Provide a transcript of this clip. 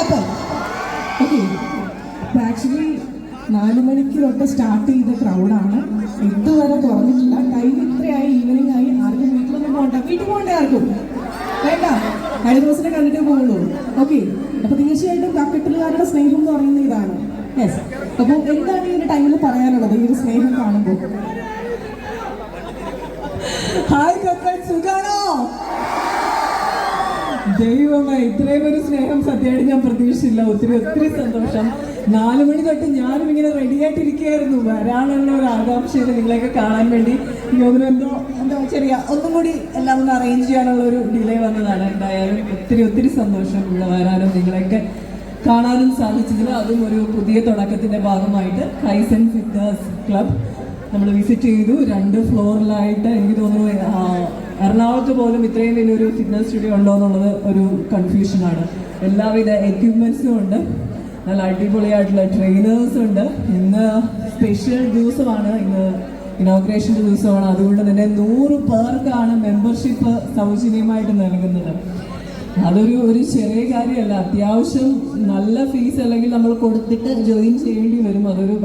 Okay, actually 4 മണിക്ക് തൊട്ട് start ചെയ്ത ക്രൗഡാണ്. ഇതുവരെ തുറന്നിട്ടില്ല. ടൈം ഇത്രയായി, ഈവനിങ് ആയി. ആർക്കും വീട്ടിലൊന്നും പോകണ്ട. വീട്ടിൽ പോകണ്ടേ? ആർക്കും വേണ്ട. ഹൈദ്രോസിനെ കണ്ടിട്ടേ പോകുള്ളൂ. ഓക്കെ, അപ്പൊ തീർച്ചയായിട്ടും കക്കെട്ടലുകാരുടെ സ്നേഹം എന്ന് പറയുന്നത് ഇതാണ്. യെസ്, അപ്പോൾ എന്താണ് ഈ ഒരു ടൈമിൽ പറയാനുള്ളത് ഈ ഒരു സ്നേഹം കാണുമ്പോൾ? ഹായ് കക്കൻ, സുഖാണോ? ദൈവമേ, ഇത്രയും ഒരു സ്നേഹം സത്യമായിട്ട് ഞാൻ പ്രതീക്ഷിച്ചില്ല. ഒത്തിരി ഒത്തിരി സന്തോഷം. 4 മണി തൊട്ട് ഞാനും ഇങ്ങനെ റെഡി ആയിട്ടിരിക്കുകയായിരുന്നു, വരാനുള്ള ഒരു ആകാംക്ഷയിൽ നിങ്ങളെയൊക്കെ കാണാൻ വേണ്ടി. എന്തോ ചെറിയ ഒന്നും കൂടി എല്ലാം ഒന്ന് അറേഞ്ച് ചെയ്യാനുള്ള ഒരു ഡിലേ വന്നതാണ്. എന്തായാലും ഒത്തിരി ഒത്തിരി സന്തോഷം ഇവിടെ വരാനും നിങ്ങളെയൊക്കെ കാണാനും സാധിച്ചതിൽ. അതും ഒരു പുതിയ തുടക്കത്തിൻ്റെ ഭാഗമായിട്ട് കൈസൻ ഫിറ്റ്നസ് ക്ലബ് നമ്മൾ വിസിറ്റ് ചെയ്തു. 2 ഫ്ലോറിലായിട്ട്. എനിക്ക് തോന്നുന്നു എറണാകുളത്ത് പോലും ഇത്രയും വലിയൊരു ഫിറ്റ്നസ് സ്റ്റുഡിയോ ഉണ്ടോ എന്നുള്ളത് ഒരു കൺഫ്യൂഷനാണ്. എല്ലാവിധ എക്യുപ്മെൻറ്റ്സും ഉണ്ട്, നല്ല അടിപൊളിയായിട്ടുള്ള ട്രെയിനേഴ്സും ഉണ്ട്. ഇന്ന് സ്പെഷ്യൽ ദിവസമാണ്, ഇന്ന് ഇനോഗ്രേഷൻ്റെ ദിവസമാണ്. അതുകൊണ്ട് തന്നെ 100 പേർക്കാണ് മെമ്പർഷിപ്പ് സൗജന്യമായിട്ട് നൽകുന്നത്. അതൊരു ചെറിയ കാര്യമല്ല. അത്യാവശ്യം നല്ല ഫീസ് അല്ലെങ്കിൽ നമ്മൾ കൊടുത്തിട്ട് ജോയിൻ ചെയ്യേണ്ടി വരും. അതൊരു